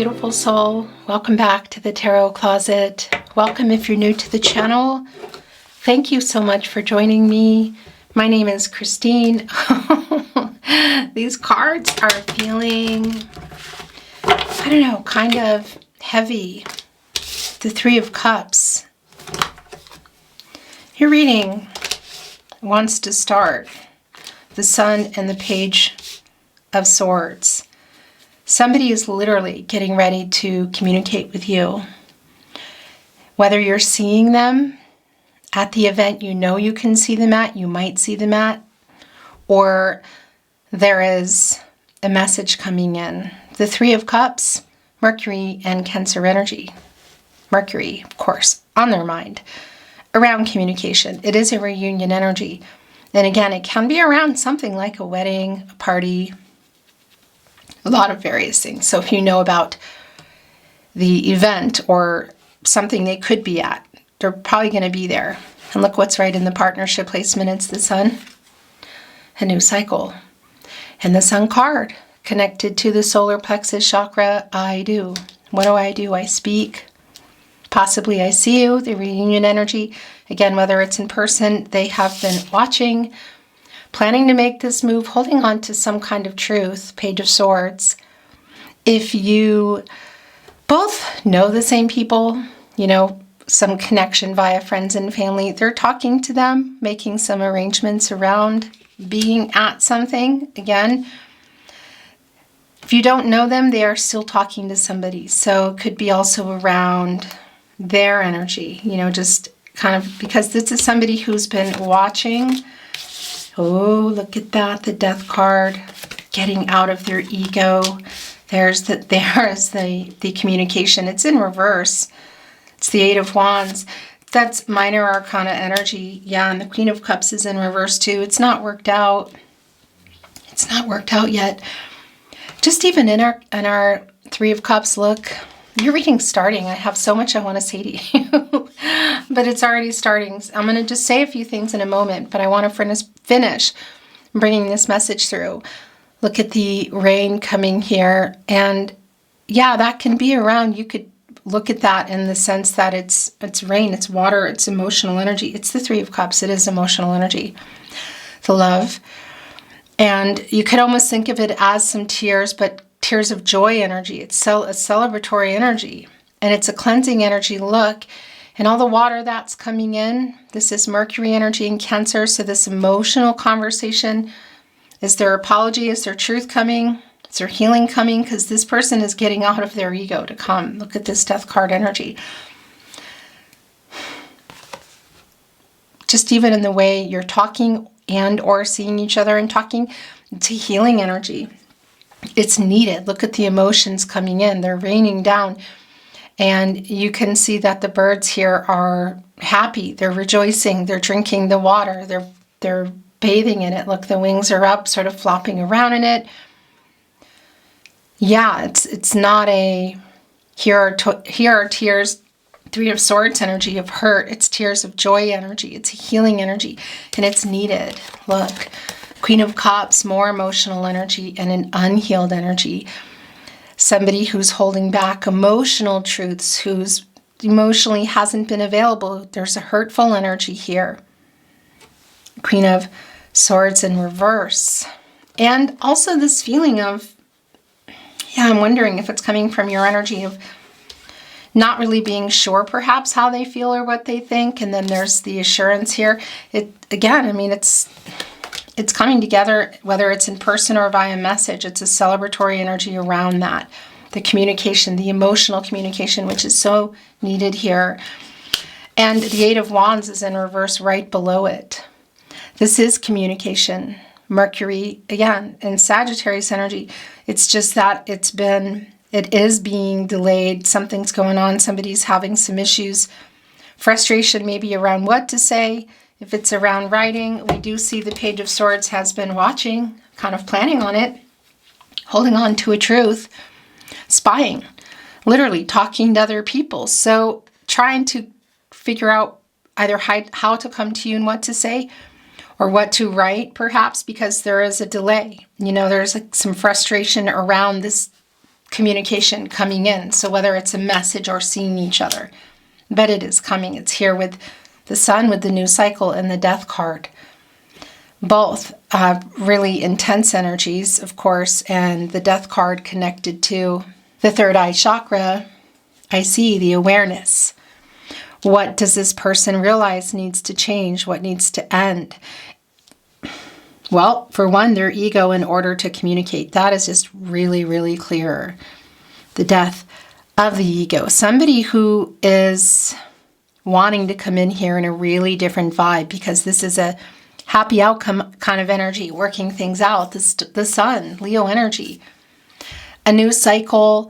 beautiful soul. Welcome back to the Tarot Closet. Welcome if you're new to the channel. Thank you so much for joining me. My name is Christine. These cards are feeling, I don't know, kind of heavy. The Three of Cups. Your reading wants to start. The Sun and the Page of Swords. Somebody is literally getting ready to communicate with you. Whether you're seeing them at the event you know you can see them at, you might see them at, or there is a message coming in. The Three of Cups, Mercury and Cancer energy. Mercury, of course, on their mind, around communication. It is a reunion energy. And again, it can be around something like a wedding, a party, a lot of various things. So if you know about the event or something they could be at, they're probably going to be there. And look what's right in the partnership placement. It's the Sun, a new cycle. And the Sun card connected to the solar plexus chakra. I do. What do? I speak. Possibly I see you, the reunion energy. Again, whether it's in person, they have been watching, planning to make this move, holding on to some kind of truth, Page of Swords. If you both know the same people, you know, some connection via friends and family, they're talking to them, making some arrangements around being at something. Again, if you don't know them, they are still talking to somebody. So it could be also around their energy, you know, just kind of, because this is somebody who's been watching. Oh, look at that, the Death card, getting out of their ego. There's the communication. It's in reverse. It's the Eight of Wands. That's minor arcana energy. Yeah, and the Queen of Cups is in reverse too. It's not worked out. It's not worked out yet. Just even in our Three of Cups, look, your reading's starting. I have so much I want to say to you, but it's already starting. I'm going to just say a few things in a moment, but I want to finish bringing this message through. Look at the rain coming here, and yeah, that can be around. You could look at that in the sense that it's rain, it's water, it's emotional energy. It's the Three of Cups. It is emotional energy, the love, and you could almost think of it as some tears, but tears of joy energy. It's a celebratory energy, and it's a cleansing energy. Look, and all the water that's coming in, this is Mercury energy in Cancer, so this emotional conversation, is there apology, is there truth coming, is there healing coming, because this person is getting out of their ego to come. Look at this Death card energy. Just even in the way you're talking and or seeing each other and talking, it's a healing energy. It's needed. Look at the emotions coming in. They're raining down. And you can see that the birds here are happy. They're rejoicing. They're drinking the water. They're bathing in it. Look, the wings are up, sort of flopping around in it. Yeah, it's not a, here are tears, Three of Swords energy of hurt. It's tears of joy energy. It's a healing energy, and it's needed. Look. Queen of Cups, more emotional energy and an unhealed energy. Somebody who's holding back emotional truths, who's emotionally hasn't been available. There's a hurtful energy here. Queen of Swords in reverse. And also this feeling of, yeah, I'm wondering if it's coming from your energy of not really being sure perhaps how they feel or what they think. And then there's the assurance here. Again, I mean, it's coming together, whether it's in person or via message. It's a celebratory energy around that. The communication, the emotional communication, which is so needed here. And the Eight of Wands is in reverse right below it. This is communication. Mercury, again, in Sagittarius energy. It's just that it is being delayed. Something's going on. Somebody's having some issues. Frustration maybe around what to say. If it's around writing, we do see the Page of Swords has been watching, kind of planning on it, holding on to a truth, spying, literally talking to other people. So trying to figure out either how to come to you and what to say, or what to write perhaps, because there is a delay. You know, there's some frustration around this communication coming in. So whether it's a message or seeing each other, but it is coming. It's here with the Sun, with the new cycle, and the Death card. Both really intense energies, of course, and the Death card connected to the third eye chakra. I see the awareness. What does this person realize needs to change? What needs to end? Well, for one, their ego in order to communicate. That is just really, really clear. The death of the ego. Somebody who is wanting to come in here in a really different vibe, because this is a happy outcome kind of energy, working things out. The Sun, Leo energy. A new cycle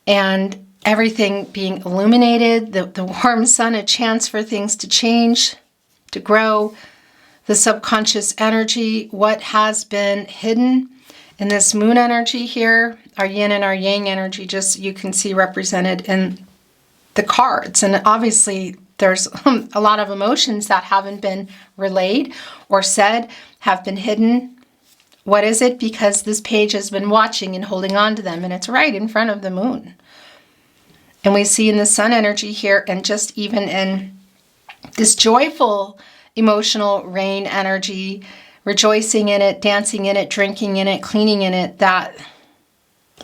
and everything being illuminated. The warm sun, a chance for things to change, to grow. The subconscious energy, what has been hidden in this moon energy here, our yin and our yang energy, just you can see represented in the cards. And obviously there's a lot of emotions that haven't been relayed or said, have been hidden. What is it? Because this page has been watching and holding on to them, and it's right in front of the moon. And we see in the Sun energy here, and just even in this joyful emotional rain energy, rejoicing in it, dancing in it, drinking in it, cleaning in it, that,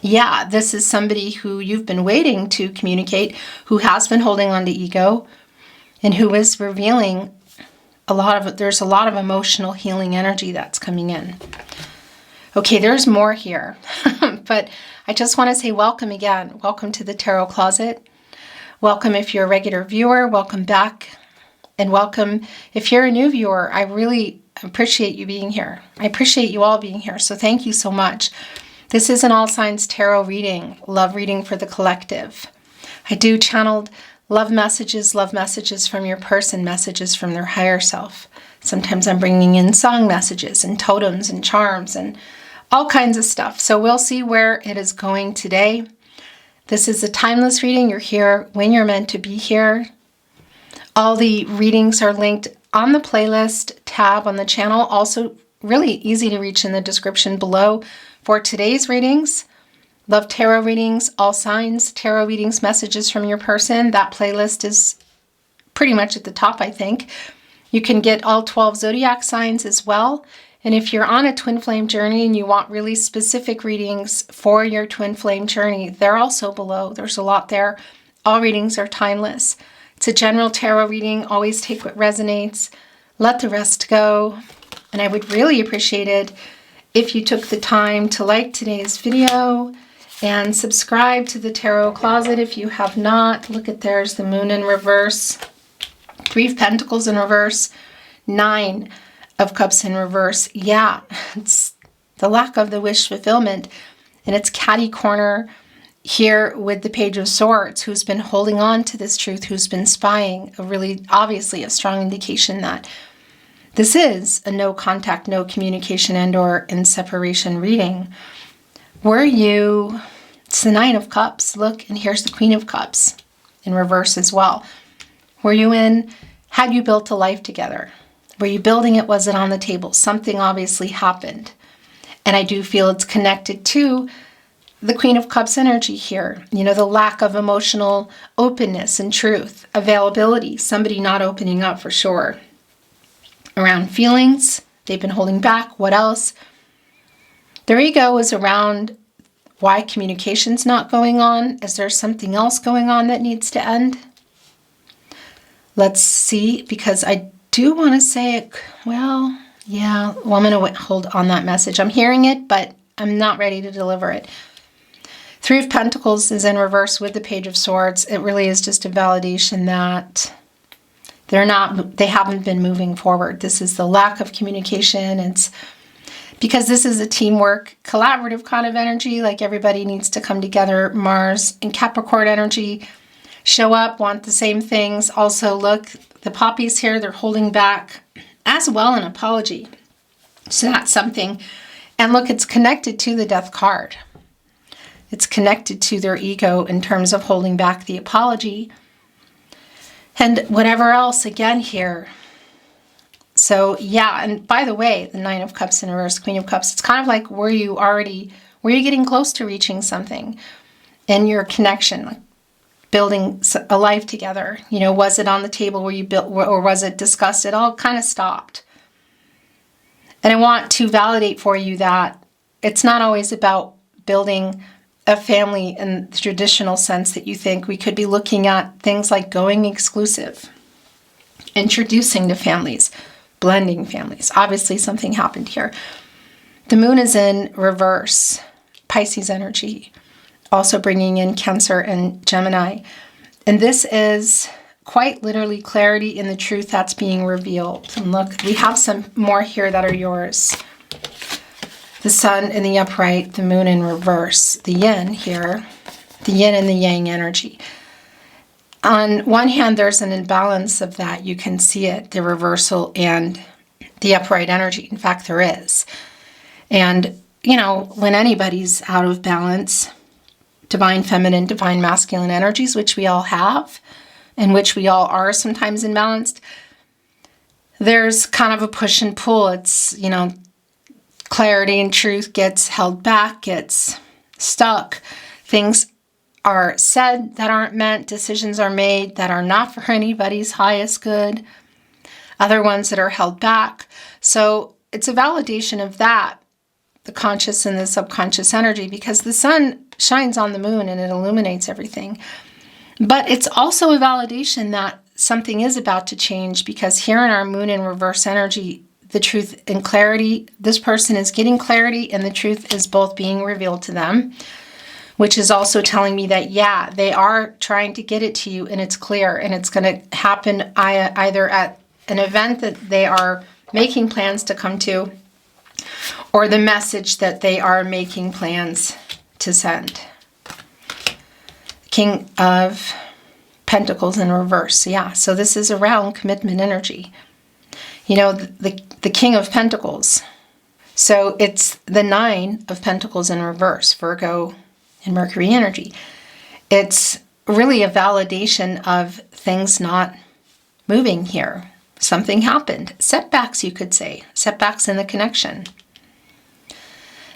yeah, this is somebody who you've been waiting to communicate, who has been holding on to ego, and who is revealing there's a lot of emotional healing energy that's coming in. Okay, there's more here, but I just want to say welcome again. Welcome to the Tarot Closet. Welcome if you're a regular viewer. Welcome back. And welcome if you're a new viewer. I really appreciate you being here. I appreciate you all being here. So thank you so much. This is an all signs tarot reading, love reading for the collective. I do channeled love messages from your person, messages from their higher self. Sometimes I'm bringing in song messages and totems and charms and all kinds of stuff. So we'll see where it is going today. This is a timeless reading. You're here when you're meant to be here. All the readings are linked on the playlist tab on the channel. Also really easy to reach in the description below for today's readings. Love tarot readings, all signs, tarot readings, messages from your person. That playlist is pretty much at the top, I think. You can get all 12 zodiac signs as well. And if you're on a twin flame journey and you want really specific readings for your twin flame journey, they're also below. There's a lot there. All readings are timeless. It's a general tarot reading. Always take what resonates. Let the rest go. And I would really appreciate it if you took the time to like today's video and subscribe to the Tarot Closet if you have not. Look at there's the moon in reverse, 3 of Pentacles in reverse, 9 of Cups in reverse. Yeah, it's the lack of the wish fulfillment. And it's catty corner here with the Page of Swords, who's been holding on to this truth, who's been spying. Obviously a strong indication that this is a no contact, no communication, and or in separation reading. It's the 9 of Cups. Look, and here's the Queen of Cups in reverse as well. Had you built a life together? Were you building it? Was it on the table? Something obviously happened. And I do feel it's connected to the Queen of Cups energy here. You know, the lack of emotional openness and truth, availability, somebody not opening up for sure. Around feelings, they've been holding back. What else? Their ego is around why communication's not going on. Is there something else going on that needs to end? Let's see, because I do want to say it. Well, yeah, well, I'm going to hold on that message. I'm hearing it, but I'm not ready to deliver it. 3 of Pentacles is in reverse with the Page of Swords. It really is just a validation that they haven't been moving forward. This is the lack of communication. It's because this is a teamwork, collaborative kind of energy, like everybody needs to come together. Mars and Capricorn energy show up, want the same things. Also, look, the poppies here, they're holding back as well, an apology. So that's something. And look, it's connected to the Death card. It's connected to their ego in terms of holding back the apology. And whatever else again here. So yeah, and by the way, the 9 of Cups in reverse, Queen of Cups, it's kind of like were you getting close to reaching something? in your connection, like building a life together. You know, was it on the table where you built, or was it discussed? It all kind of stopped. And I want to validate for you that it's not always about building a family in the traditional sense that you think. We could be looking at things like going exclusive, introducing to families, blending families. Obviously, something happened here. The moon is in reverse, Pisces energy, also bringing in Cancer and Gemini. And this is quite literally clarity in the truth that's being revealed. And look, we have some more here that are yours. The sun in the upright, the moon in reverse, the yin here, the yin and the yang energy. On one hand, there's an imbalance of that. You can see it, the reversal and the upright energy. In fact, there is. And, you know, when anybody's out of balance, divine feminine, divine masculine energies, which we all have, and which we all are sometimes imbalanced, there's kind of a push and pull. It's, you know, clarity and truth gets held back, gets stuck. Things are said that aren't meant. Decisions are made that are not for anybody's highest good. Other ones that are held back. So it's a validation of that, the conscious and the subconscious energy, because the sun shines on the moon and it illuminates everything. But it's also a validation that something is about to change, because here in our moon in reverse energy, the truth and clarity, this person is getting clarity and the truth is both being revealed to them, which is also telling me that, yeah, they are trying to get it to you and it's clear, and it's going to happen either at an event that they are making plans to come to, or the message that they are making plans to send. King of Pentacles in reverse. Yeah, so this is around commitment energy. You know, the King of Pentacles. So it's the Nine of Pentacles in reverse, Virgo and Mercury energy. It's really a validation of things not moving here. Something happened. Setbacks, you could say. Setbacks in the connection.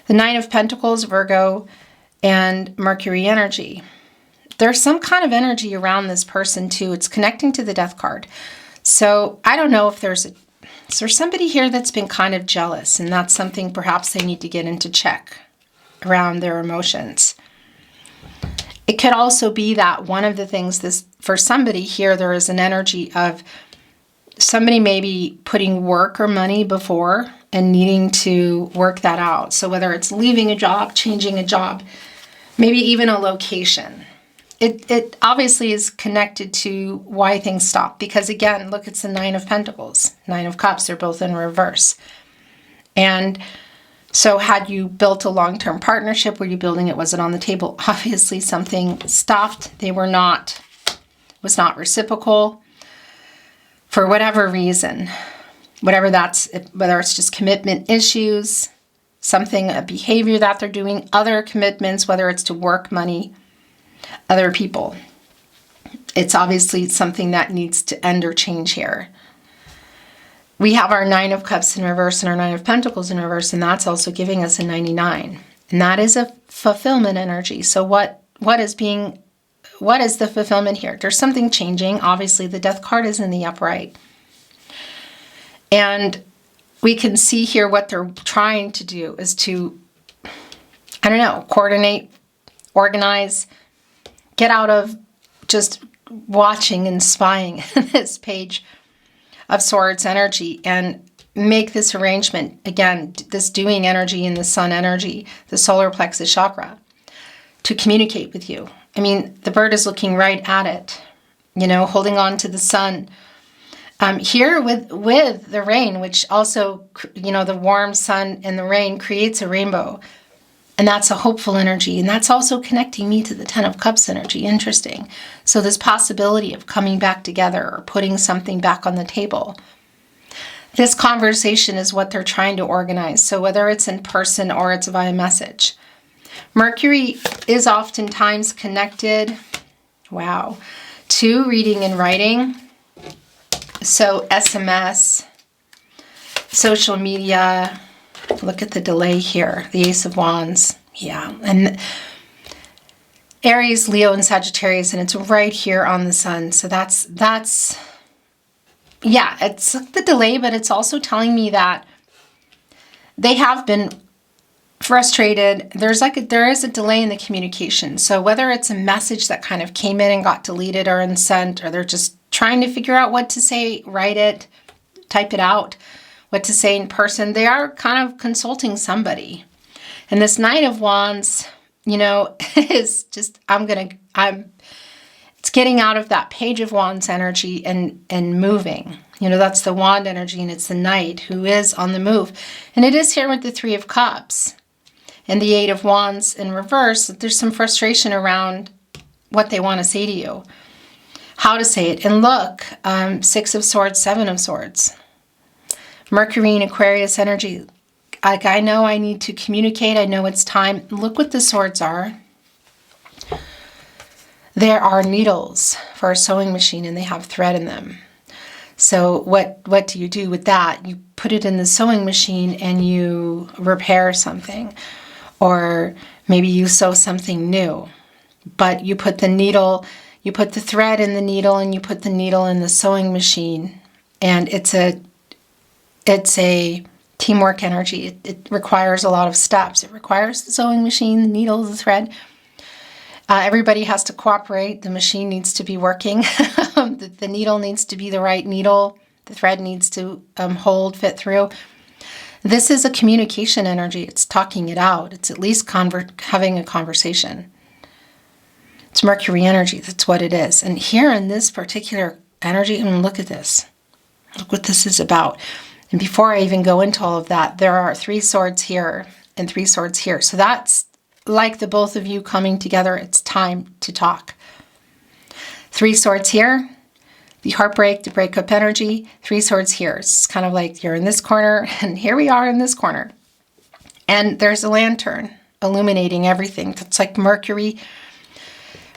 The Nine of Pentacles, Virgo, and Mercury energy. There's some kind of energy around this person too. It's connecting to the Death card. So I don't know if there's somebody here that's been kind of jealous, and that's something perhaps they need to get into check around their emotions. It could also be that one of the things for somebody here, there is an energy of somebody maybe putting work or money before and needing to work that out. So whether it's leaving a job, changing a job, maybe even a location. It obviously is connected to why things stop. Because again, look, it's the Nine of Pentacles, Nine of Cups. They're both in reverse. And so had you built a long-term partnership, were you building it? Was it on the table? Obviously something stopped. Was not reciprocal for whatever reason. Whether it's just commitment issues, a behavior that they're doing, other commitments, whether it's to work, money, other people. It's obviously something that needs to end or change here. We have our Nine of Cups in reverse and our Nine of Pentacles in reverse, and that's also giving us a 99. And that is a fulfillment energy. So what is the fulfillment here? There's something changing. Obviously, the Death card is in the upright. And we can see here what they're trying to do is to, coordinate, organize, get out of just watching and spying this Page of Swords energy and make this arrangement. Again, this doing energy and the sun energy, the solar plexus chakra, to communicate with you. I mean, the bird is looking right at it, holding on to the sun. Here with the rain, which also, the warm sun and the rain creates a rainbow. And that's a hopeful energy. And that's also connecting me to the Ten of Cups energy. Interesting. So this possibility of coming back together or putting something back on the table. This conversation is what they're trying to organize. So whether it's in person or it's via message. Mercury is oftentimes connected, to reading and writing. So SMS, social media. Look at the delay here, the Ace of Wands. Yeah, and Aries, Leo, and Sagittarius, and it's right here on the sun. So that's yeah, it's the delay, but it's also telling me that they have been frustrated. There is a delay in the communication. So whether it's a message that kind of came in and got deleted or unsent, or they're just trying to figure out what to say, write it, type it out, what to say in person, they are kind of consulting somebody. And this Knight of Wands, you know, is just, it's getting out of that Page of Wands energy and moving. You know, that's the Wand energy, and it's the Knight who is on the move. And it is here with the Three of Cups and the Eight of Wands in reverse. There's some frustration around what they want to say to you, how to say it. And look, Six of Swords, Seven of Swords. Mercury and Aquarius energy. Like, I know I need to communicate. I know it's time. Look what the swords are. There are needles for a sewing machine, and they have thread in them. So what do you do with that? You put it in the sewing machine and you repair something. Or maybe you sew something new. But you put the needle, you put the thread in the needle, and you put the needle in the sewing machine. And it's a teamwork energy. It requires a lot of steps. It requires the sewing machine, the needle, the thread. Everybody has to cooperate. The machine needs to be working. The needle needs to be the right needle. The thread needs to fit through. This is a communication energy. It's talking it out. It's at least having a conversation. It's Mercury energy. That's what it is. And here in this particular energy, and look at this. Look what this is about. And before I even go into all of that, there are 3 swords here and 3 swords here. So that's like the both of you coming together. It's time to talk. 3 swords here, the heartbreak, the breakup energy. 3 swords here. It's kind of like you're in this corner, and here we are in this corner. And there's a lantern illuminating everything. That's like Mercury,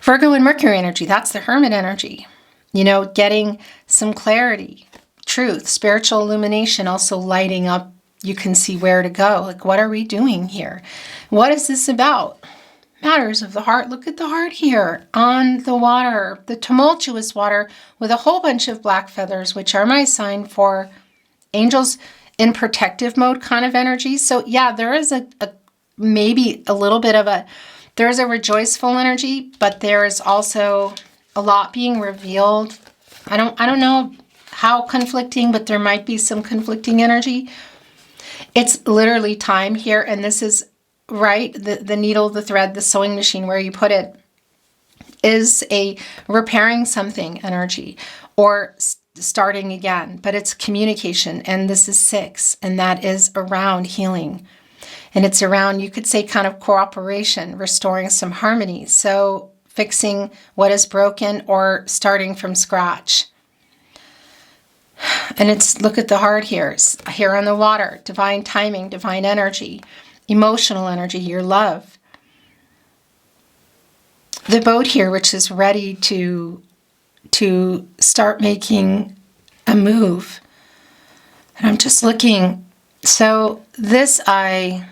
Virgo and Mercury energy. That's the Hermit energy. You know, getting some clarity, truth, spiritual illumination, also lighting up. You can see where to go. Like, what are we doing here? What is this about? Matters of the heart. Look at the heart here on the water, the tumultuous water with a whole bunch of black feathers, which are my sign for angels in protective mode kind of energy. So yeah, there is maybe a little bit of there's a rejoiceful energy, but there is also a lot being revealed. I don't know how conflicting, but there might be some conflicting energy. It's literally time here, and this is right, the needle, the thread, the sewing machine, where you put it, is a repairing something energy or starting again, but it's communication, and this is 6, and that is around healing. And it's around, you could say, kind of cooperation, restoring some harmony. So fixing what is broken or starting from scratch. And it's, look at the heart here on the water, divine timing, divine energy, emotional energy, your love. The boat here, which is ready to start making a move. And I'm just looking. So this eye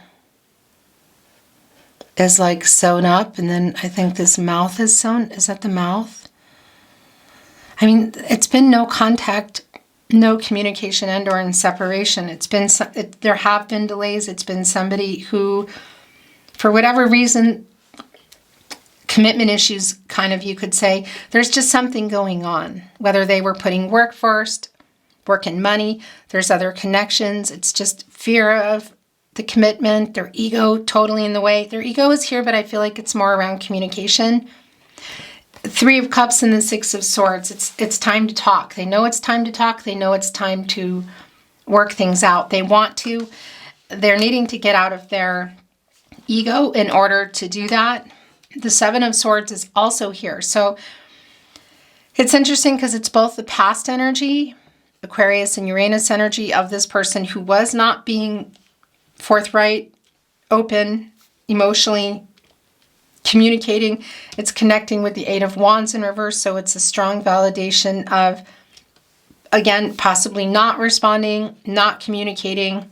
is like sewn up, and then I think this mouth is sewn. Is that the mouth? I mean, it's been no contact, no communication, and or in separation. There have been delays. It's been somebody who, for whatever reason, commitment issues, kind of, you could say, there's just something going on. Whether they were putting work first, work and money, there's other connections. It's just fear of the commitment, their ego totally in the way. Their ego is here, but I feel like it's more around communication. 3 of Cups and the 6 of Swords. It's time to talk. They know it's time to talk. They know it's time to work things out. They want to. They're needing to get out of their ego in order to do that. The 7 of Swords is also here. So it's interesting because it's both the past energy, Aquarius and Uranus energy, of this person who was not being forthright, open, emotionally communicating. It's connecting with the 8 of Wands in reverse, so it's a strong validation of, again, possibly not responding, not communicating.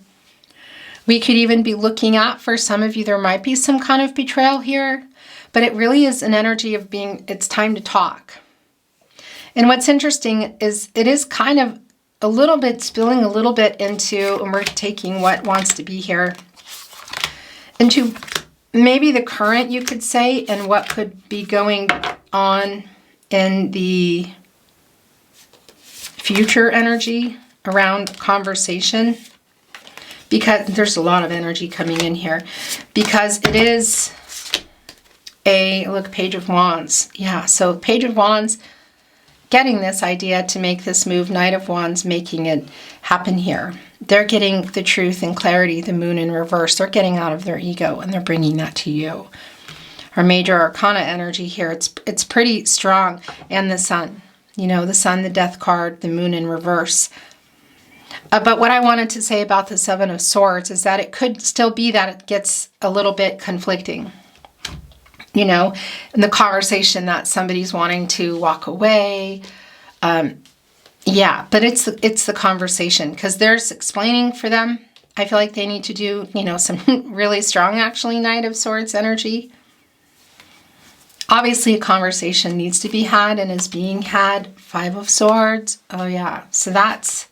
We could even be looking at, for some of you, there might be some kind of betrayal here, but it really is an energy of being, it's time to talk. And what's interesting is it is kind of a little bit spilling a little bit into, and we're taking what wants to be here, into maybe the current, you could say, and what could be going on in the future energy around conversation, because there's a lot of energy coming in here, because it is a, look, Page of Wands. Yeah, so Page of Wands, getting this idea to make this move, Knight of Wands, making it happen here. They're getting the truth and clarity, the moon in reverse. They're getting out of their ego and they're bringing that to you. Our major arcana energy here, it's pretty strong. And the sun, you know, the sun, the death card, the moon in reverse. But what I wanted to say about the Seven of Swords is that it could still be that it gets a little bit conflicting. You know, in the conversation that somebody's wanting to walk away. Yeah, but it's the conversation, because there's explaining for them. I feel like they need to do, you know, some really strong, actually, Knight of Swords energy. Obviously, a conversation needs to be had and is being had. Five of Swords. Oh, yeah. So that's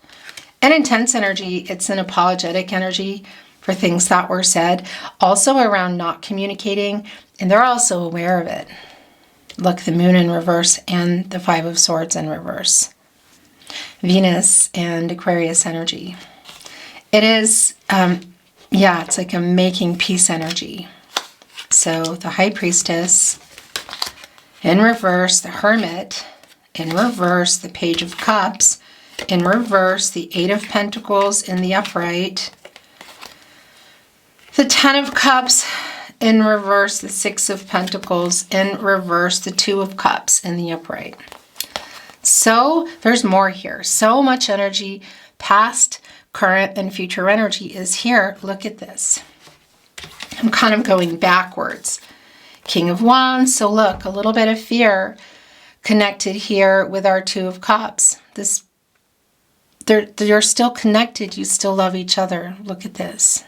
an intense energy. It's an apologetic energy for things that were said. Also around not communicating. And they're also aware of it. Look, the moon in reverse and the Five of Swords in reverse. Venus and Aquarius energy. It is, yeah, it's like a making peace energy. So the High Priestess in reverse, the Hermit in reverse, the Page of Cups in reverse, the Eight of Pentacles in the upright, the Ten of Cups in reverse, the Six of Pentacles in reverse, the Two of Cups in the upright. So there's more here. So much energy, past, current, and future energy is here. Look at this. I'm kind of going backwards. King of Wands. So look, a little bit of fear connected here with our Two of Cups. They're still connected. You still love each other. Look at this.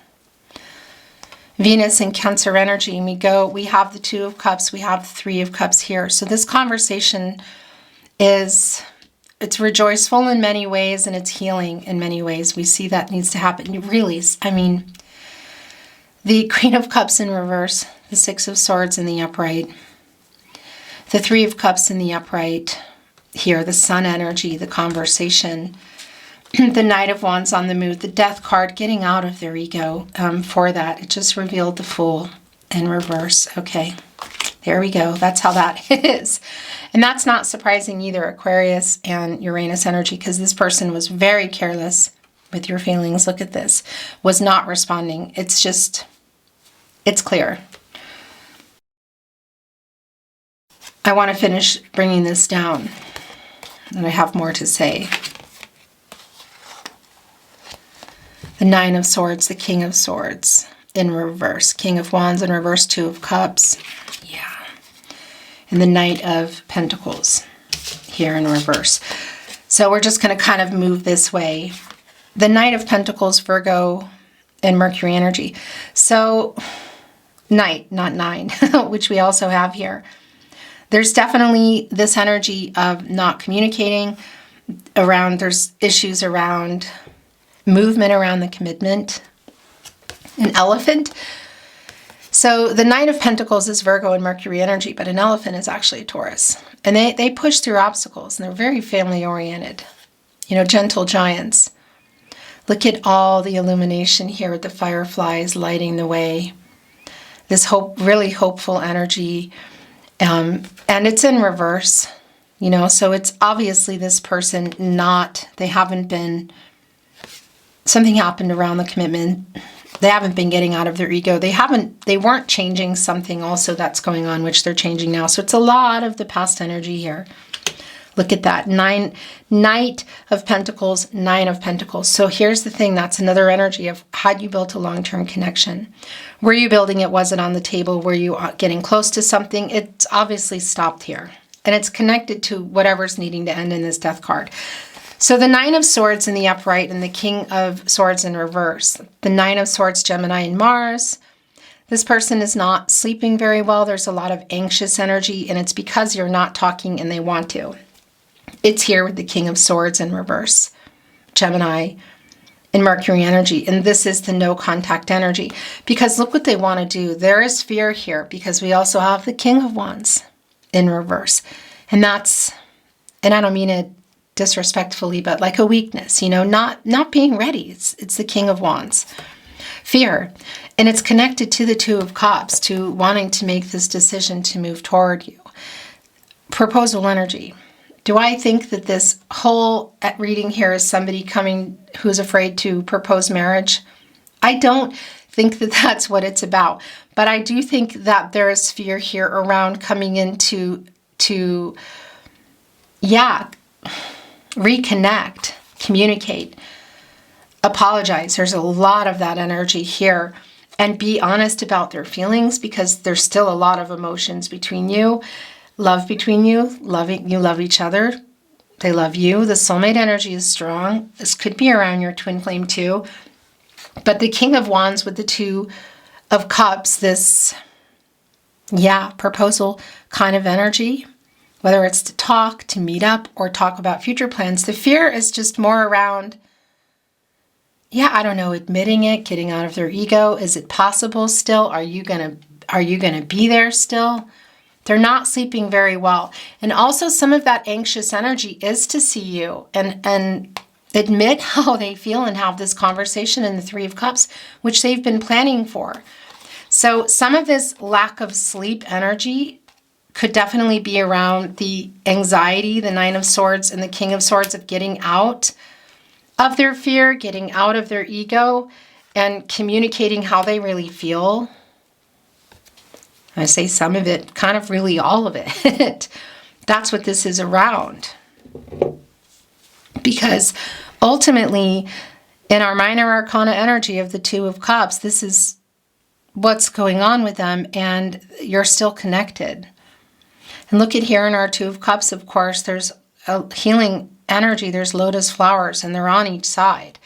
Venus and Cancer energy, and we have the Two of Cups, we have the Three of Cups here. So this conversation it's rejoiceful in many ways and it's healing in many ways. We see that needs to happen. Really, I mean, the Queen of Cups in reverse, the Six of Swords in the upright, the Three of Cups in the upright here, the Sun energy, the conversation, the Knight of Wands on the move, the Death card, getting out of their ego for that. It just revealed the Fool in reverse. Okay, there we go. That's how that is. And that's not surprising either, Aquarius and Uranus energy, because this person was very careless with your feelings. Look at this. Was not responding. It's just, it's clear. I want to finish bringing this down, and I have more to say. The Nine of Swords, the King of Swords in reverse. King of Wands in reverse, Two of Cups. Yeah. And the Knight of Pentacles here in reverse. So we're just going to kind of move this way. The Knight of Pentacles, Virgo and Mercury energy. So Knight, not nine, which we also have here. There's definitely this energy of not communicating around, there's issues around movement around the commitment. An elephant. So the Knight of Pentacles is Virgo and Mercury energy, but an elephant is actually a Taurus. And they push through obstacles, and they're very family oriented. You know, gentle giants. Look at all the illumination here with the fireflies lighting the way. This really hopeful energy. And it's in reverse, you know, so it's obviously this person they haven't been, something happened around the commitment. They haven't been getting out of their ego. They weren't changing something also that's going on, which they're changing now. So it's a lot of the past energy here. Look at that. Knight of Pentacles, Nine of Pentacles. So here's the thing. That's another energy of, had you built a long-term connection? Were you building it? Was it on the table? Were you getting close to something? It's obviously stopped here. And it's connected to whatever's needing to end in this Death card. So the Nine of Swords in the upright and the King of Swords in reverse. The Nine of Swords, Gemini and Mars. This person is not sleeping very well. There's a lot of anxious energy, and it's because you're not talking and they want to. It's here with the King of Swords in reverse, Gemini, and Mercury energy. And this is the no contact energy, because look what they want to do. There is fear here because we also have the King of Wands in reverse. And that's, and I don't mean it disrespectfully, but like a weakness, you know, not being ready. It's the King of Wands. Fear. And it's connected to the Two of Cups, to wanting to make this decision to move toward you. Proposal energy. Do I think that this whole reading here is somebody coming who's afraid to propose marriage? I don't think that that's what it's about. But I do think that there is fear here around coming into reconnect, communicate, apologize. There's a lot of that energy here. And be honest about their feelings, because there's still a lot of emotions between you. Love between you. You love each other. They love you. The soulmate energy is strong. This could be around your twin flame too. But the King of Wands with the Two of Cups, this, proposal kind of energy, whether it's to talk, to meet up, or talk about future plans. The fear is just more around, I don't know, admitting it, getting out of their ego. Is it possible still? Are you gonna be there still? They're not sleeping very well. And also some of that anxious energy is to see you and admit how they feel and have this conversation in the Three of Cups, which they've been planning for. So some of this lack of sleep energy could definitely be around the anxiety, the Nine of Swords and the King of Swords, of getting out of their fear, getting out of their ego, and communicating how they really feel. I say some of it, kind of really all of it. That's what this is around. Because ultimately, in our minor arcana energy of the Two of Cups, this is what's going on with them, and you're still connected. And look at here in our Two of Cups, of course, there's a healing energy. There's lotus flowers, and they're on each side.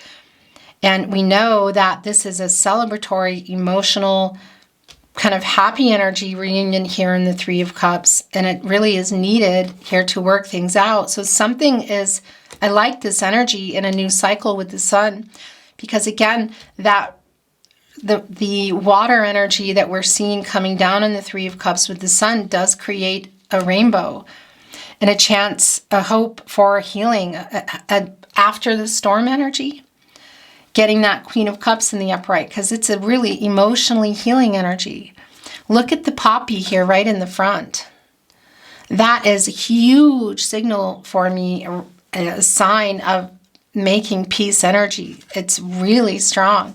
And we know that this is a celebratory, emotional, kind of happy energy reunion here in the Three of Cups, and it really is needed here to work things out. So something is, I like this energy in a new cycle with the sun, because again, that the water energy that we're seeing coming down in the Three of Cups with the sun does create a rainbow and a chance, a hope for healing after the storm energy. Getting that Queen of Cups in the upright, because it's a really emotionally healing energy. Look at the poppy here right in the front. That is a huge signal for me, a sign of making peace energy. It's really strong.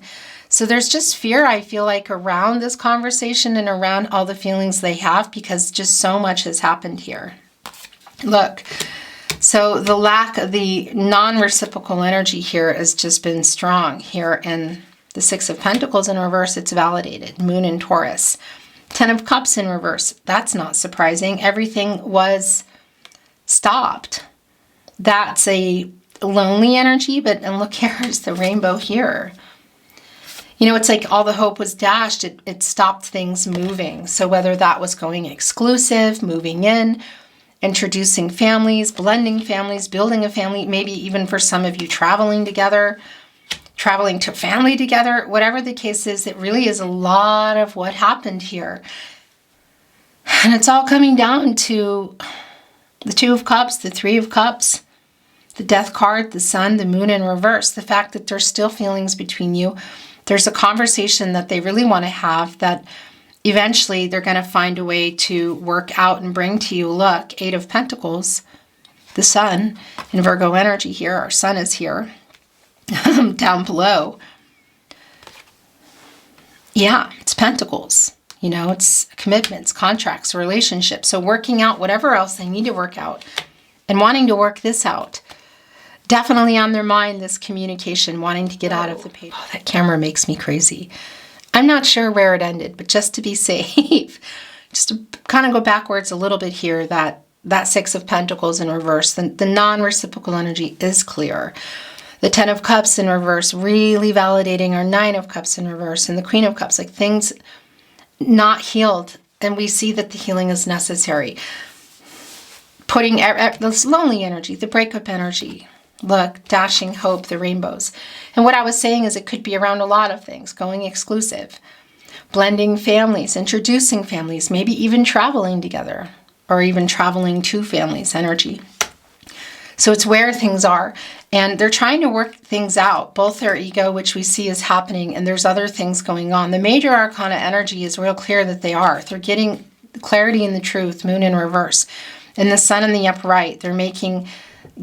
So there's just fear, I feel like, around this conversation and around all the feelings they have, because just so much has happened here. Look. So the lack of the non-reciprocal energy here has just been strong. Here in the Six of Pentacles in reverse, it's validated. Moon in Taurus. Ten of Cups in reverse. That's not surprising. Everything was stopped. That's a lonely energy, and look, here's the rainbow here. You know, it's like all the hope was dashed. It stopped things moving. So whether that was going exclusive, moving in, introducing families, blending families, building a family, maybe even for some of you traveling together, traveling to family together, whatever the case is, it really is a lot of what happened here. And it's all coming down to the Two of Cups, the Three of Cups, the Death card, the Sun, the Moon in reverse, the fact that there's still feelings between you. There's a conversation that they really want to have that eventually they're going to find a way to work out and bring to you. Look, Eight of Pentacles, the Sun in Virgo energy here. Our Sun is here down below. Yeah, it's Pentacles. You know, it's commitments, contracts, relationships. So working out whatever else they need to work out and wanting to work this out. Definitely on their mind, this communication, wanting to get out of the page. Oh, that camera makes me crazy. I'm not sure where it ended, but just to be safe, just to kind of go backwards a little bit here, that Six of Pentacles in reverse, the non-reciprocal energy is clear. The Ten of Cups in reverse, really validating our Nine of Cups in reverse, and the Queen of Cups, like things, not healed. And we see that the healing is necessary. Putting this lonely energy, the breakup energy. Look, dashing hope, the rainbows. And what I was saying is it could be around a lot of things. Going exclusive. Blending families, introducing families, maybe even traveling together. Or even traveling to families energy. So it's where things are. And they're trying to work things out. Both their ego, which we see is happening, and there's other things going on. The major arcana energy is real clear that they are. They're getting clarity in the truth, moon in reverse. And the sun in the upright. They're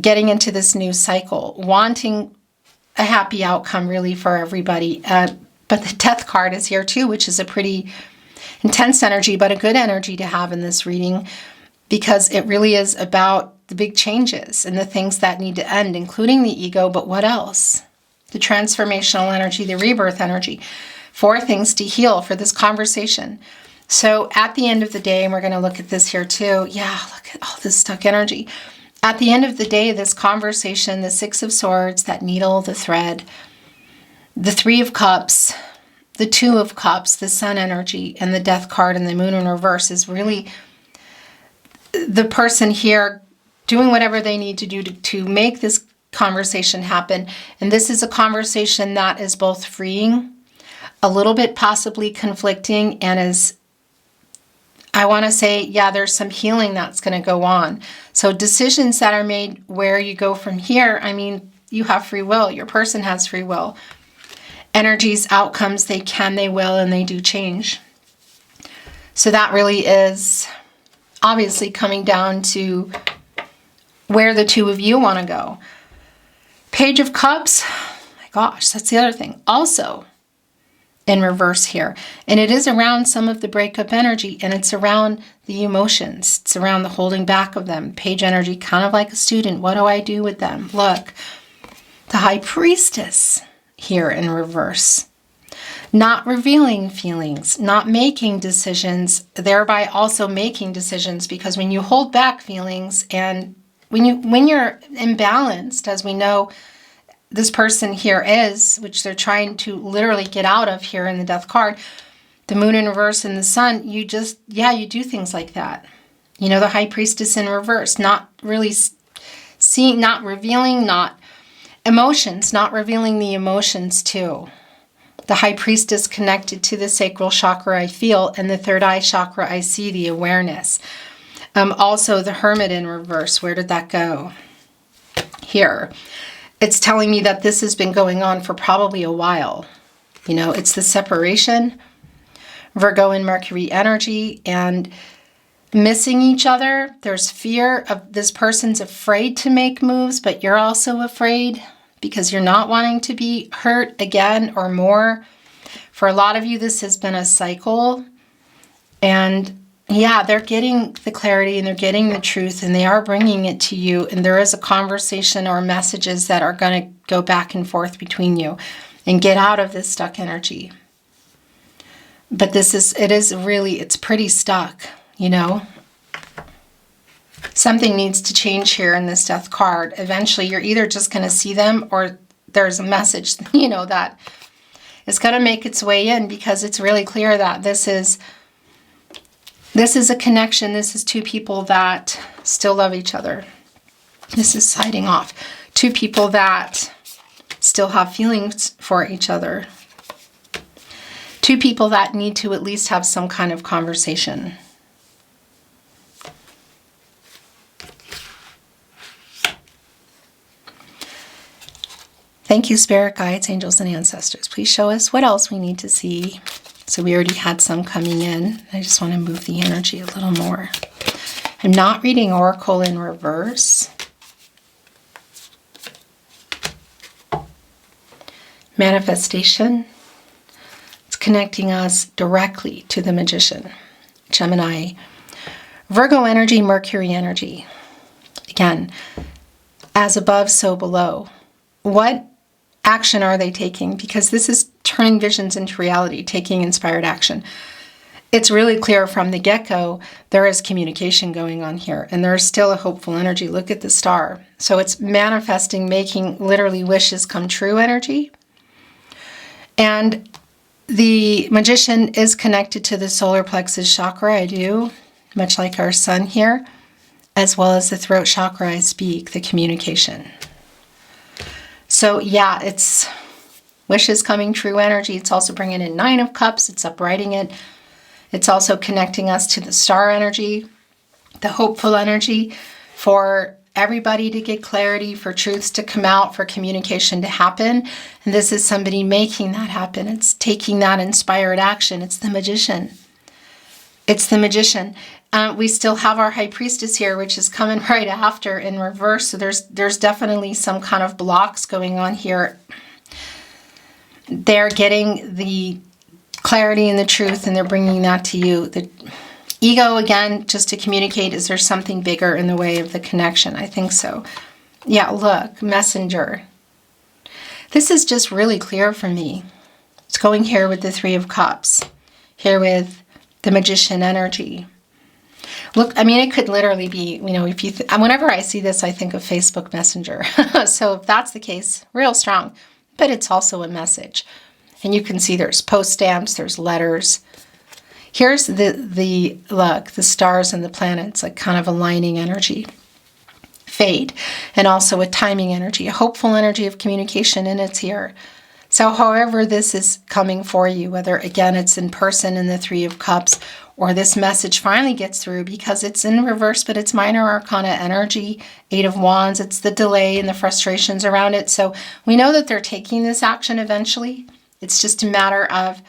getting into this new cycle. Wanting a happy outcome really for everybody. But the death card is here too, which is a pretty intense energy, but a good energy to have in this reading. Because it really is about the big changes and the things that need to end, including the ego, but what else? The transformational energy, the rebirth energy, 4 things to heal for this conversation. So at the end of the day, and we're going to look at this here too. Yeah, look at all this stuck energy. At the end of the day, this conversation, the 6 of Swords, that needle, the thread, the 3 of Cups, the 2 of Cups, the Sun energy, and the Death card and the Moon in reverse is really the person here doing whatever they need to do to make this conversation happen. And this is a conversation that is both freeing, a little bit possibly conflicting, and is, I want to say, yeah, there's some healing that's going to go on. So decisions that are made where you go from here, I mean, you have free will. Your person has free will. Energies, outcomes, they can, they will, and they do change. So that really is obviously coming down to where the 2 of you want to go. Page of Cups, my gosh, that's the other thing. Also in reverse here. And it is around some of the breakup energy, and it's around the emotions. It's around the holding back of them. Page energy, kind of like a student. What do I do with them? Look, the High Priestess here in reverse. Not revealing feelings, not making decisions, thereby also making decisions, because when you hold back feelings and when you're imbalanced, as we know this person here is, which they're trying to literally get out of here in the Death card, the Moon in reverse and the Sun, you just, yeah, you do things like that. You know, the High Priestess in reverse, not really seeing, not revealing, not emotions, not revealing the emotions too. The High Priestess connected to the sacral chakra, I feel, and the third eye chakra, I see the awareness. Also, the Hermit in reverse, where did that go? Here. It's telling me that this has been going on for probably a while. You know, it's the separation, Virgo and Mercury energy, and missing each other. There's fear of this person's afraid to make moves, but you're also afraid because you're not wanting to be hurt again or more. For a lot of you, this has been a cycle. And yeah, they're getting the clarity and they're getting the truth and they are bringing it to you. And there is a conversation or messages that are going to go back and forth between you and get out of this stuck energy. But it's pretty stuck, you know. Something needs to change here in this Death card. Eventually, you're either just going to see them or there's a message, you know, that is going to make its way in, because it's really clear that this is a connection. This is 2 people that still love each other. This is siding off. 2 people that still have feelings for each other. 2 people that need to at least have some kind of conversation. Thank you, Spirit Guides, Angels, and Ancestors. Please show us what else we need to see. So we already had some coming in. I just want to move the energy a little more. I'm not reading Oracle in reverse. Manifestation. It's connecting us directly to the Magician. Gemini. Virgo energy, Mercury energy. Again, as above, so below. What action are they taking? Because this is turning visions into reality, taking inspired action. It's really clear from the get-go, there is communication going on here, and there is still a hopeful energy. Look at the star. So it's manifesting, making literally wishes come true energy. And The Magician is connected to the solar plexus chakra, I do, much like our sun here, as well as the throat chakra, I speak, the communication. So yeah, it's wishes coming true energy. It's also bringing in 9 of Cups. It's uprighting it. It's also connecting us to the star energy, the hopeful energy, for everybody to get clarity, for truths to come out, for communication to happen. And this is somebody making that happen. It's taking that inspired action. It's the Magician. It's the Magician. We still have our High Priestess here, which is coming right after in reverse. So there's definitely some kind of blocks going on here. They're getting the clarity and the truth, and they're bringing that to you. The ego, again, just to communicate, is there something bigger in the way of the connection? I think so. Yeah, look, Messenger. This is just really clear for me. It's going here with the 3 of Cups, here with the Magician energy. Look, I mean, it could literally be, you know, if you, whenever I see this, I think of Facebook Messenger. So if that's the case, real strong, but it's also a message. And you can see there's post stamps, there's letters. Here's the look, the stars and the planets, like kind of aligning energy. Fade. And also a timing energy, a hopeful energy of communication, and it's here. So however this is coming for you, whether again it's in person in the 3 of Cups, or this message finally gets through because it's in reverse, but it's minor arcana energy, 8 of Wands, it's the delay and the frustrations around it. So we know that they're taking this action eventually. It's just a matter of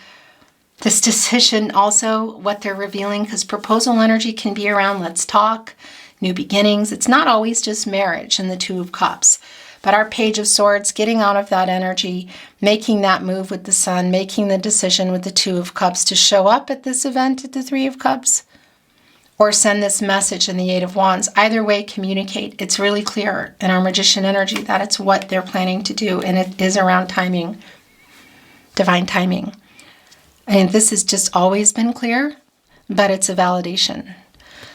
this decision, also what they're revealing, because proposal energy can be around let's talk, new beginnings. It's not always just marriage in the 2 of Cups. But our Page of Swords, getting out of that energy, making that move with the Sun, making the decision with the 2 of Cups to show up at this event at the 3 of Cups, or send this message in the 8 of Wands. Either way, communicate. It's really clear in our Magician energy that it's what they're planning to do, and it is around timing, divine timing. And this has just always been clear, but it's a validation.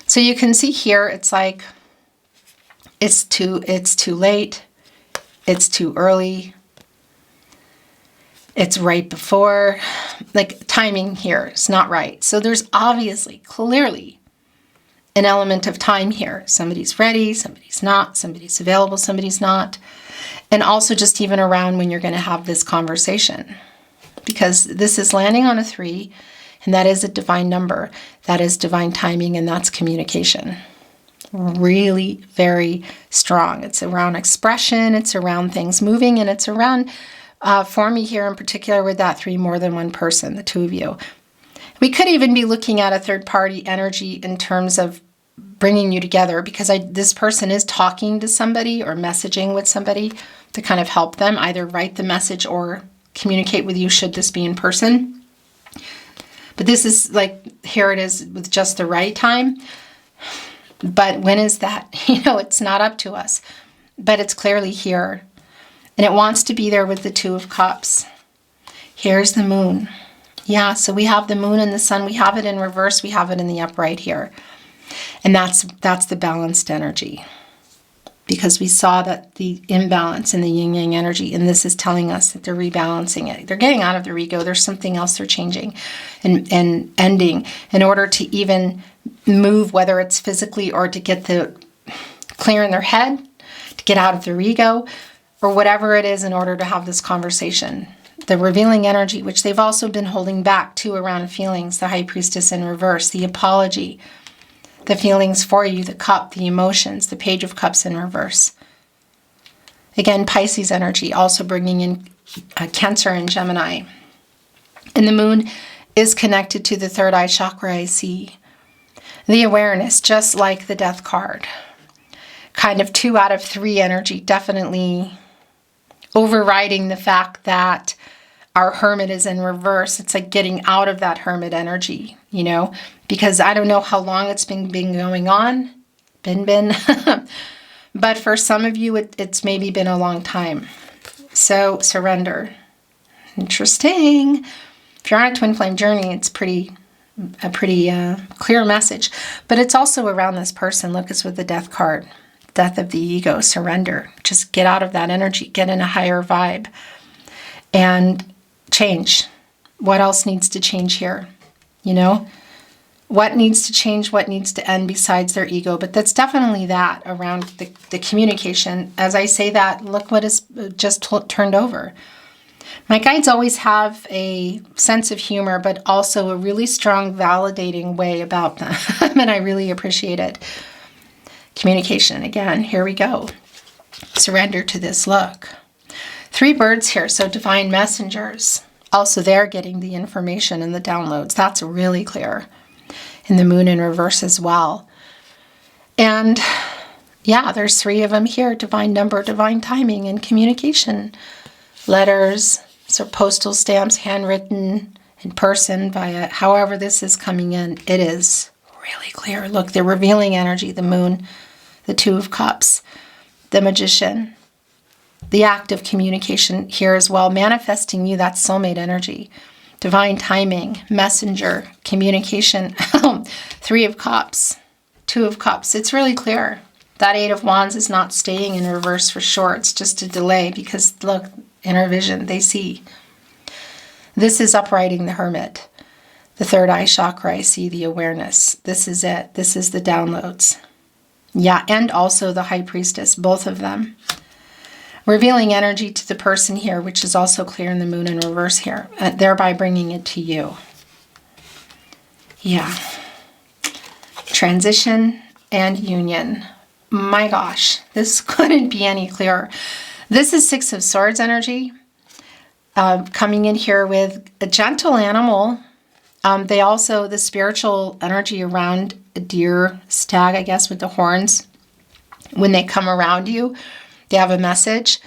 So you can see here, it's like, it's too late. It's too early. It's right before. Like, timing here is not right. So there's obviously, clearly, an element of time here. Somebody's ready, somebody's not, somebody's available, somebody's not. And also just even around when you're going to have this conversation. Because this is landing on a 3, and that is a divine number. That is divine timing, and that's communication. Really very strong. It's around expression, it's around things moving, and it's around, for me here in particular with that 3, more than one person, the 2 of you. We could even be looking at a third party energy in terms of bringing you together, because this person is talking to somebody or messaging with somebody to kind of help them either write the message or communicate with you should this be in person. But this is like, here it is with just the right time. But when is that? You know, it's not up to us, but it's clearly here. And it wants to be there with the 2 of Cups. Here's the moon. Yeah, so we have the moon and the sun. We have it in reverse. We have it in the upright here. And that's the balanced energy. Because we saw that the imbalance in the yin-yang energy, and this is telling us that they're rebalancing it. They're getting out of their ego. There's something else they're changing and ending in order to even move, whether it's physically or to get the clear in their head, to get out of their ego, or whatever it is in order to have this conversation. The revealing energy, which they've also been holding back too around feelings, the High Priestess in reverse, the apology, the feelings for you, the cup, the emotions, the Page of Cups in reverse. Again, Pisces energy, also bringing in Cancer and Gemini. And the moon is connected to the third eye chakra, I see. The awareness, just like the Death card. Kind of 2 out of 3 energy, definitely overriding the fact that our Hermit is in reverse. It's like getting out of that Hermit energy, you know, because I don't know how long it's been going on. But for some of you, it's maybe been a long time. So surrender. Interesting. If you're on a twin flame journey, it's a pretty clear message. But it's also around this person. Look, it's with the Death card. Death of the ego, surrender. Just get out of that energy. Get in a higher vibe. And change. What else needs to change here? You know, what needs to change, what needs to end besides their ego? But that's definitely that around the communication. As I say that, look what is just turned over. My guides always have a sense of humor, but also a really strong validating way about them. And I really appreciate it. Communication, again, here we go. Surrender to this look. 3 birds here, so divine messengers. Also, they're getting the information and the downloads. That's really clear. And the moon in reverse as well. And yeah, there's 3 of them here. Divine number, divine timing, and communication. Letters, so postal stamps, handwritten, in person, via however this is coming in. It is really clear. Look, the revealing energy, the moon, the 2 of cups, the magician. The act of communication here as well, manifesting you, that's soulmate energy. Divine timing, messenger, communication, 3 of cups, 2 of cups. It's really clear. That 8 of wands is not staying in reverse for sure. It's just a delay because look, inner vision, they see. This is uprighting the hermit. The 3rd eye chakra, I see the awareness. This is it. This is the downloads. Yeah, and also the high priestess, both of them. Revealing energy to the person here, which is also clear in the moon in reverse here, thereby bringing it to you. Yeah. Transition and union. My gosh, this couldn't be any clearer. This is 6 of Swords energy, coming in here with a gentle animal. They also, the spiritual energy around a deer, stag, I guess, with the horns, when they come around you, they have a message,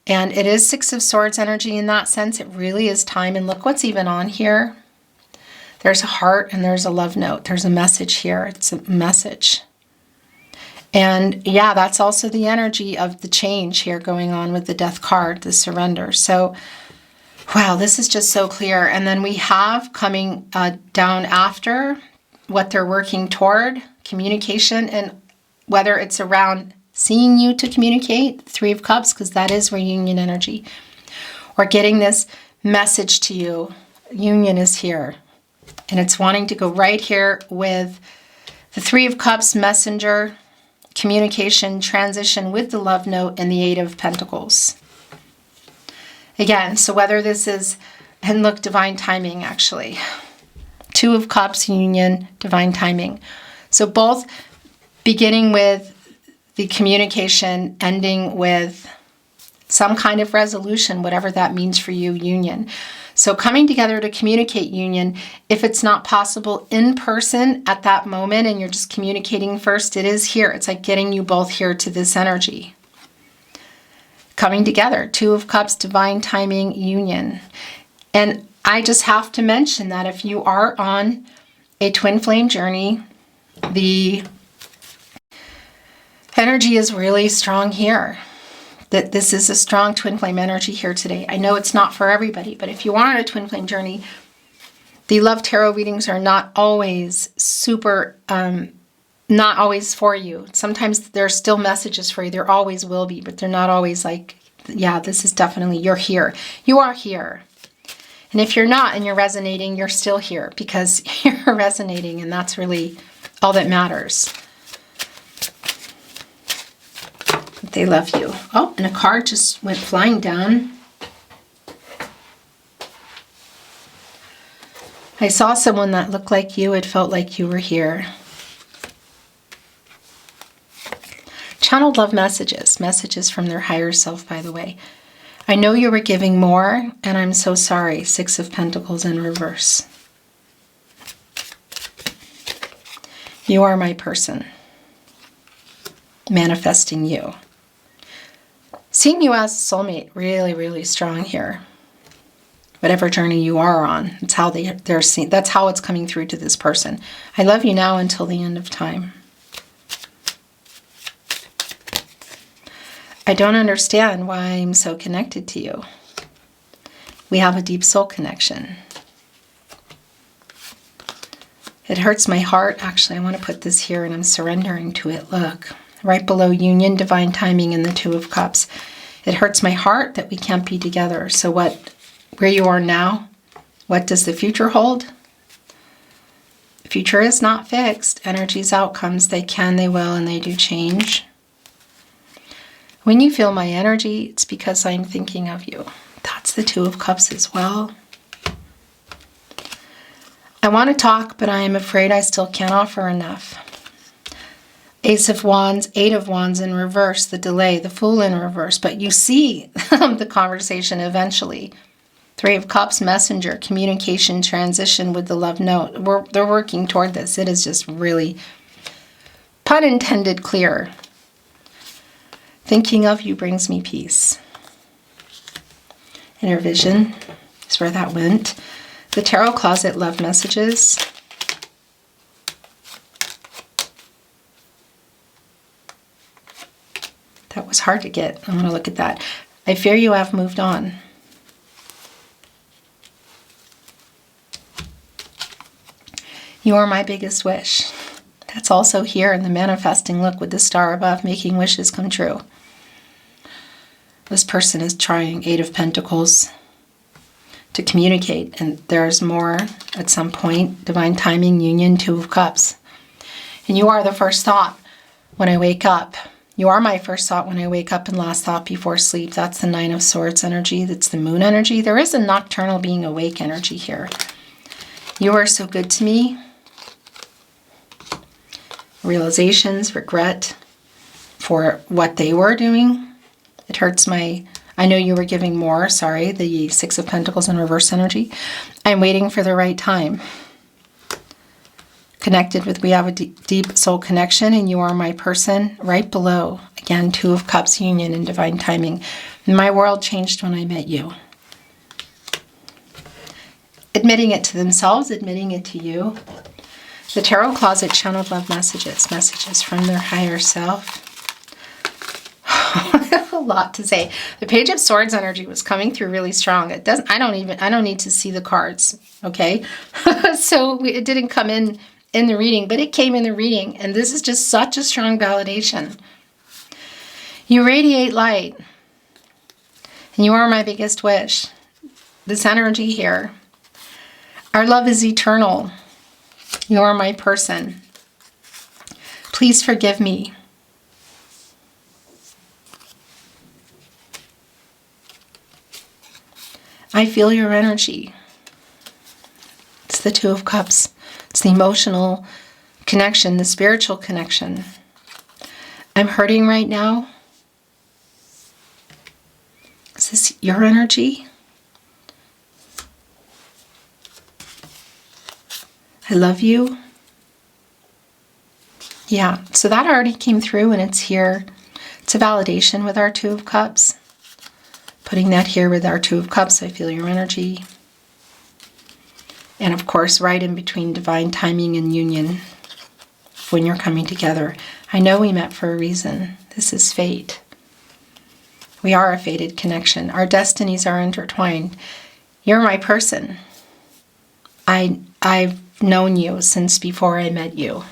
and it is 6 of Swords energy in that sense. It really is time, and look what's even on here. There's a heart and there's a love note. There's a message here. It's a message. And yeah, that's also the energy of the change here going on with the Death card, the surrender. So, wow, this is just so clear. And then we have coming down after what they're working toward, communication, and whether it's around seeing you to communicate, 3 of cups, because that is reunion energy, or getting this message to you. Union is here, and it's wanting to go right here with the 3 of cups, messenger, communication, transition with the love note, and the 8 of pentacles. Again, so whether this is, and look, divine timing actually. 2 of cups, union, divine timing. So both beginning with the communication, ending with some kind of resolution, whatever that means for you, union. So coming together to communicate union, if it's not possible in person at that moment and you're just communicating first, it is here. It's like getting you both here to this energy. Coming together, 2 of cups, divine timing, union. And I just have to mention that if you are on a twin flame journey, the energy is really strong here. That this is a strong twin flame energy here today. I know it's not for everybody, but if you are on a twin flame journey, the love tarot readings are not always super, not always for you. Sometimes there's still messages for you. There always will be, but they're not always like, yeah, this is definitely, you're here. You are here. And if you're not and you're resonating, you're still here because you're resonating, and that's really all that matters. They love you. Oh, and a card just went flying down. I saw someone that looked like you. It felt like you were here. Channeled love messages. Messages from their higher self, by the way. I know you were giving more, and I'm so sorry. 6 of Pentacles in reverse. You are my person. Manifesting you. Seeing you as a soulmate, really, really strong here. Whatever journey you are on, it's how they're seeing. That's how it's coming through to this person. I love you now until the end of time. I don't understand why I'm so connected to you. We have a deep soul connection. It hurts my heart. Actually, I want to put this here and I'm surrendering to it. Look. Right below union, divine timing, and the 2 of cups. It hurts my heart that we can't be together. So where you are now, What does the future hold? The future is not fixed. Energies, outcomes, they can, they will, and they do change. When you feel my energy, it's because I'm thinking of you. That's the Two of Cups as well. I want to talk, but I am afraid I still can't offer enough. Ace of Wands, Eight of Wands in reverse, the delay, the Fool in reverse. But you see the conversation eventually. Three of Cups, messenger, communication, transition with the love note. They're working toward this. It is just really, pun intended, clear. Thinking of you brings me peace. Inner vision is where that went. The Tarot Closet, love messages. That was hard to get. I want to look at that. I fear you have moved on. You are my biggest wish. That's also here in the manifesting. Look, with the star above, making wishes come true. This person is trying, Eight of Pentacles, to communicate, and there's more at some point. Divine timing, union, Two of Cups. And you are the first thought when I wake up. You are my first thought when I wake up and last thought before sleep. That's the Nine of Swords energy. That's the moon energy. There is a nocturnal being awake energy here. You are so good to me. Realizations, regret for what they were doing. It hurts my, I know you were giving more, sorry, the Six of Pentacles in reverse energy. I'm waiting for the right time. Connected with, we have a deep soul connection, and you are my person. Right below, again, Two of Cups, union and divine timing. My world changed when I met you. Admitting it to themselves, admitting it to you. The Tarot Closet, channeled love messages. Messages from their higher self. A lot to say. The Page of Swords energy was coming through really strong. It doesn't, I don't need to see the cards, okay? So it didn't come in the reading, but it came in the reading, and this is just such a strong validation. You radiate light, and you are my biggest wish. This energy here. Our love is eternal. You are my person. Please forgive me. I feel your energy. It's the Two of Cups. It's the emotional connection, the spiritual connection. I'm hurting right now. Is this your energy? I love you. Yeah, so that already came through, and it's here. It's a validation with our Two of Cups. Putting that here with our Two of Cups, I feel your energy. And of course, right in between divine timing and union, when you're coming together. I know we met for a reason. This is fate. We are a fated connection. Our destinies are intertwined. You're my person. I've known you since before I met you.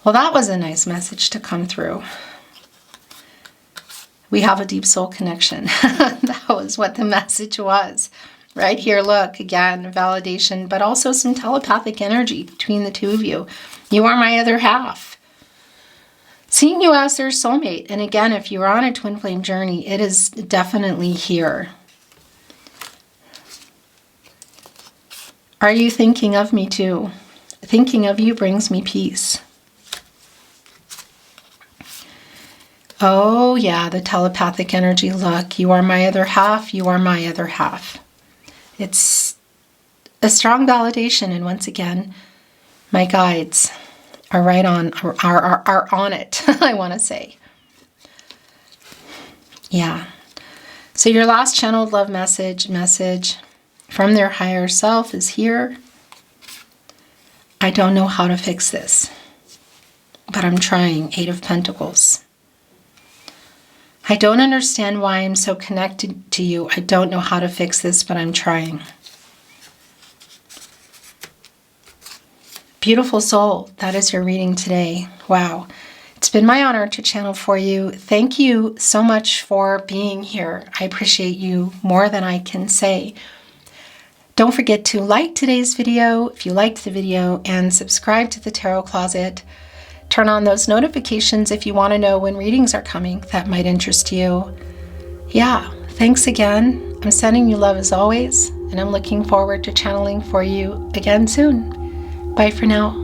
Well, that was a nice message to come through. We have a deep soul connection. That was what the message was. Right here, look, again, validation, but also some telepathic energy between the two of you. You are my other half. Seeing you as their soulmate. And again, if you're on a twin flame journey, it is definitely here. Are you thinking of me too? Thinking of you brings me peace. Oh yeah, the telepathic energy. Look, you are my other half. You are my other half. It's a strong validation, and once again, my guides are right on, are on it, I want to say. Yeah. So your last channeled love message from their higher self is here. I don't know how to fix this, but I'm trying. Eight of Pentacles. I don't understand why I'm so connected to you. I don't know how to fix this, but I'm trying. Beautiful soul, that is your reading today. Wow. It's been my honor to channel for you. Thank you so much for being here. I appreciate you more than I can say. Don't forget to like today's video if you liked the video, and subscribe to the Tarot Closet. Turn on those notifications if you want to know when readings are coming that might interest you. Yeah, thanks again. I'm sending you love as always, and I'm looking forward to channeling for you again soon. Bye for now.